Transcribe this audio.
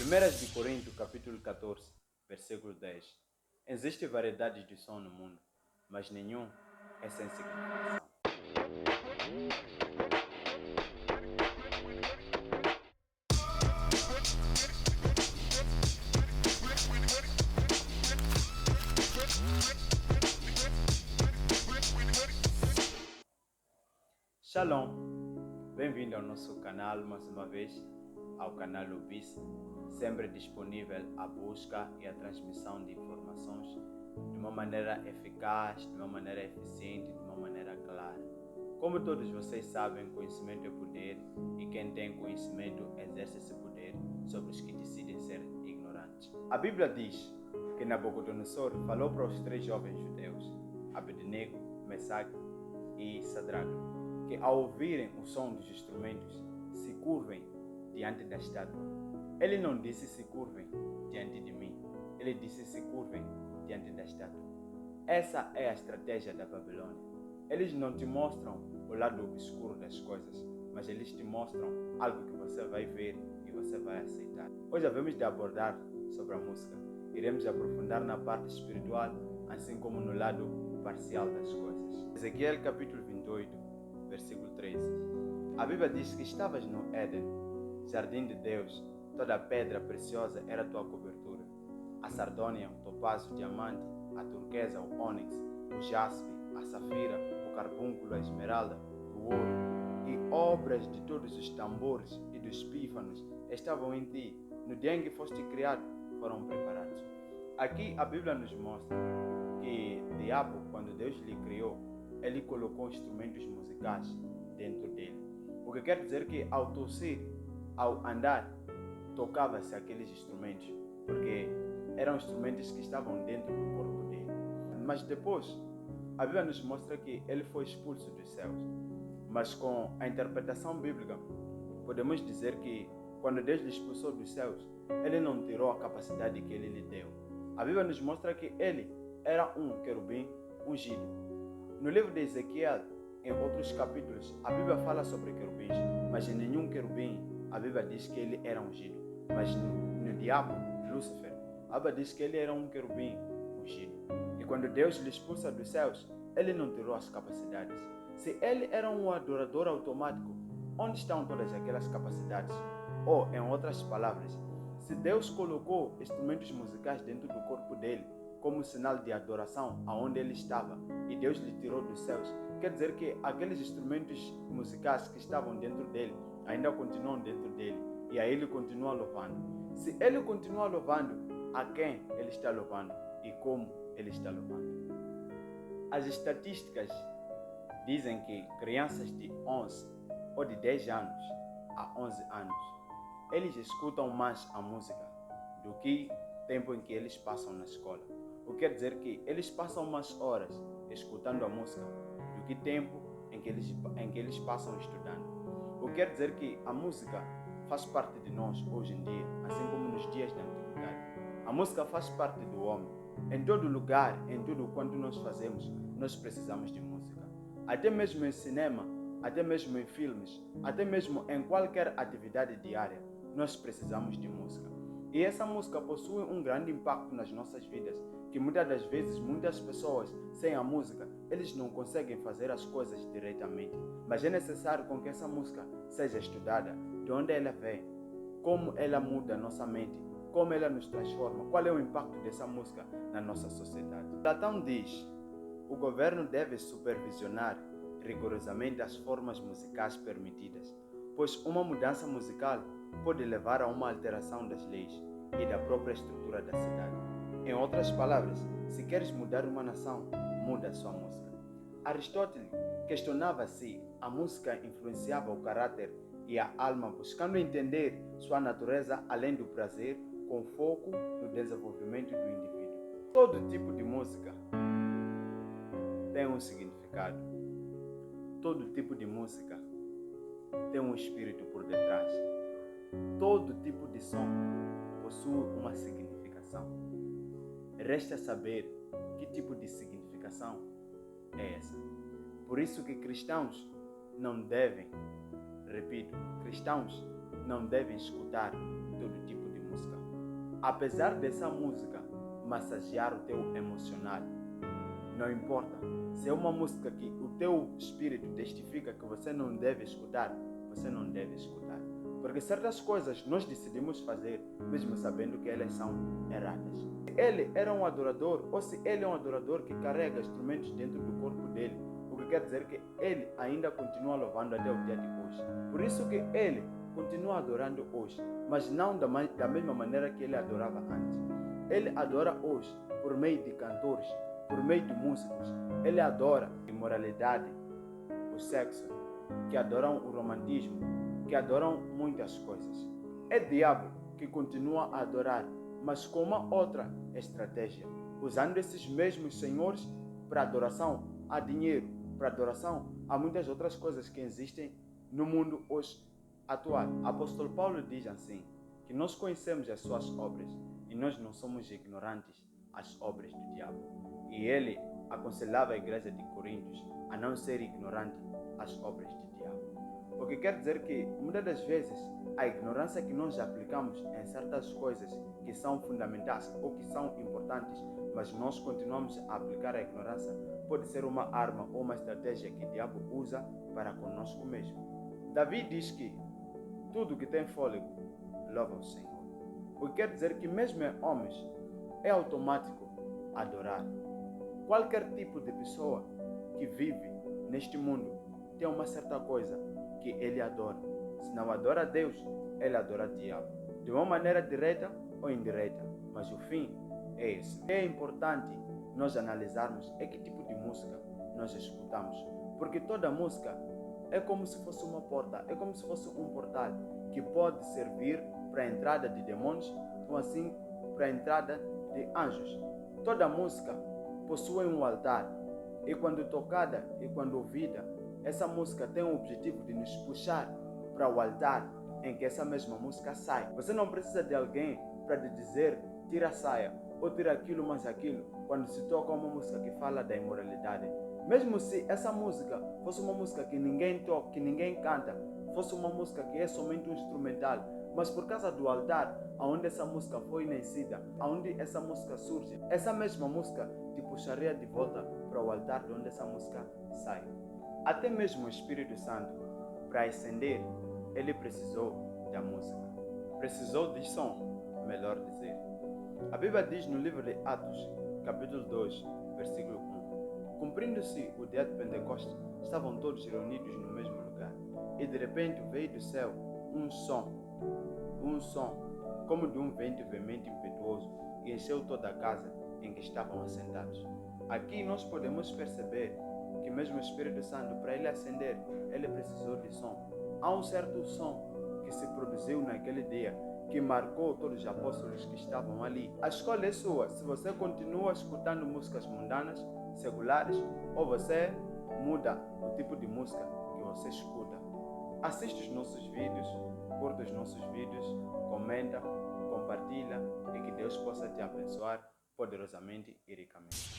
1 de Coríntios, capítulo 14, versículo 10. Existe variedade de som no mundo, mas nenhum é sem significação. Shalom, bem-vindo ao nosso canal mais uma vez, ao canal Ubis, sempre disponível à busca e à transmissão de informações de uma maneira eficaz, de uma maneira eficiente, de uma maneira clara. Como todos vocês sabem, conhecimento é poder e quem tem conhecimento exerce esse poder sobre os que decidem ser ignorantes. A Bíblia diz que Nabucodonosor falou para os 3 jovens judeus, Abednego, Mesaque e Sadraque, que ao ouvirem o som dos instrumentos, se curvem diante da estátua. Ele não disse se curvem diante de mim, ele disse se curvem diante da estátua. Essa é a estratégia da Babilônia. Eles não te mostram o lado obscuro das coisas, mas eles te mostram algo que você vai ver e você vai aceitar. Hoje havemos de abordar sobre a música. Iremos aprofundar na parte espiritual, assim como no lado parcial das coisas. Ezequiel capítulo 28, versículo 13. A Bíblia diz que estavas no Éden, jardim de Deus, toda pedra preciosa era tua cobertura. A sardônia, o topázio, o diamante, a turquesa, o ônix, o jaspe, a safira, o carbúnculo, a esmeralda, o ouro e obras de todos os tambores e dos pífanos estavam em ti. No dia em que foste criado, foram preparados. Aqui a Bíblia nos mostra que o diabo, quando Deus lhe criou, ele colocou instrumentos musicais dentro dele. O que quer dizer que ao tossir, ao andar, tocava-se aqueles instrumentos, porque eram instrumentos que estavam dentro do corpo dele. Mas depois, a Bíblia nos mostra que ele foi expulso dos céus. Mas com a interpretação bíblica, podemos dizer que quando Deus lhe expulsou dos céus, ele não tirou a capacidade que ele lhe deu. A Bíblia nos mostra que ele era um querubim ungido. No livro de Ezequiel, em outros capítulos, a Bíblia fala sobre querubins, mas em nenhum querubim a Bíblia diz que ele era ungido. Mas no diabo, Lúcifer, a Bíblia diz que ele era um querubim ungido. E quando Deus lhe expulsa dos céus, ele não tirou as capacidades. Se ele era um adorador automático, onde estão todas aquelas capacidades? Ou, em outras palavras, se Deus colocou instrumentos musicais dentro do corpo dele, como sinal de adoração aonde ele estava, e Deus lhe tirou dos céus, quer dizer que aqueles instrumentos musicais que estavam dentro dele ainda continuam dentro dele, e aí ele continua louvando. Se ele continua louvando, a quem ele está louvando e como ele está louvando? As estatísticas dizem que crianças de 11 ou de 10 anos a 11 anos, eles escutam mais a música do que o tempo em que eles passam na escola. O que quer dizer que eles passam mais horas escutando a música do que tempo em que eles passam estudando. O que quer dizer que a música faz parte de nós hoje em dia, assim como nos dias da antiguidade. A música faz parte do homem. Em todo lugar, em tudo quanto nós fazemos, nós precisamos de música. Até mesmo em cinema, até mesmo em filmes, até mesmo em qualquer atividade diária, nós precisamos de música. E essa música possui um grande impacto nas nossas vidas, que muitas das vezes, muitas pessoas, sem a música, eles não conseguem fazer as coisas diretamente. Mas é necessário com que essa música seja estudada, de onde ela vem, como ela muda a nossa mente, como ela nos transforma, qual é o impacto dessa música na nossa sociedade. Platão diz: o governo deve supervisionar rigorosamente as formas musicais permitidas, pois uma mudança musical pode levar a uma alteração das leis e da própria estrutura da cidade. Em outras palavras, se queres mudar uma nação, muda a sua música. Aristóteles questionava se a música influenciava o caráter e a alma, buscando entender sua natureza além do prazer, com foco no desenvolvimento do indivíduo. Todo tipo de música tem um significado. Todo tipo de música tem um espírito por detrás. Todo tipo de som possui uma significação. Resta saber que tipo de significação é essa. Por isso que cristãos não devem, repito, cristãos não devem escutar todo tipo de música. apesar dessa música massagear o teu emocional, não importa. Se é uma música que o teu espírito testifica que você não deve escutar, você não deve escutar. Porque certas coisas nós decidimos fazer, mesmo sabendo que elas são erradas. Se ele era um adorador, ou se ele é um adorador que carrega instrumentos dentro do corpo dele, o que quer dizer que ele ainda continua louvando até o dia de hoje. Por isso que ele continua adorando hoje, mas não da mesma maneira que ele adorava antes. Ele adora hoje por meio de cantores, por meio de músicos. Ele adora a imoralidade, o sexo, que adoram o romantismo, que adoram muitas coisas. É diabo que continua a adorar, mas com uma outra estratégia, usando esses mesmos senhores para adoração a dinheiro, para adoração a muitas outras coisas que existem no mundo hoje atual. Apóstolo Paulo diz assim, que nós conhecemos as suas obras e nós não somos ignorantes às obras do diabo. E ele aconselhava a igreja de Coríntios a não ser ignorante às obras do diabo. O que quer dizer que, muitas das vezes, a ignorância que nós aplicamos em certas coisas que são fundamentais ou que são importantes, mas nós continuamos a aplicar a ignorância, pode ser uma arma ou uma estratégia que o diabo usa para conosco mesmo. Davi diz que tudo que tem fôlego louva o Senhor. O que quer dizer que mesmo em homens é automático adorar. Qualquer tipo de pessoa que vive neste mundo tem uma certa coisa que ele adora. Se não adora a Deus, ele adora o diabo. De uma maneira direta ou indireta, mas o fim é esse. É importante nós analisarmos que tipo de música nós escutamos, porque toda música é como se fosse uma porta, é como se fosse um portal que pode servir para a entrada de demônios ou assim para a entrada de anjos. Toda música possui um altar e quando tocada e quando ouvida, essa música tem o objetivo de nos puxar para o altar em que essa mesma música sai. Você não precisa de alguém para te dizer tira a saia ou tira aquilo mais aquilo quando se toca uma música que fala da imoralidade. Mesmo se essa música fosse uma música que ninguém toca, que ninguém canta, fosse uma música que é somente um instrumental, mas por causa do altar onde essa música foi nascida, onde essa música surge, essa mesma música te puxaria de volta para o altar de onde essa música sai. Até mesmo o Espírito Santo, para ascender, ele precisou da música. Precisou de som, melhor dizer. A Bíblia diz no livro de Atos, capítulo 2, versículo 1. Cumprindo-se o dia de Pentecostes, estavam todos reunidos no mesmo lugar. E de repente veio do céu um som, como de um vento veemente e impetuoso, e encheu toda a casa em que estavam assentados. Aqui nós podemos perceber que mesmo o Espírito Santo, para ele ascender, ele precisou de som. Há um certo som que se produziu naquele dia, que marcou todos os apóstolos que estavam ali. A escolha é sua, se você continua escutando músicas mundanas, seculares, ou você muda o tipo de música que você escuta. Assiste os nossos vídeos, curta os nossos vídeos, comenta, compartilha e que Deus possa te abençoar poderosamente e ricamente.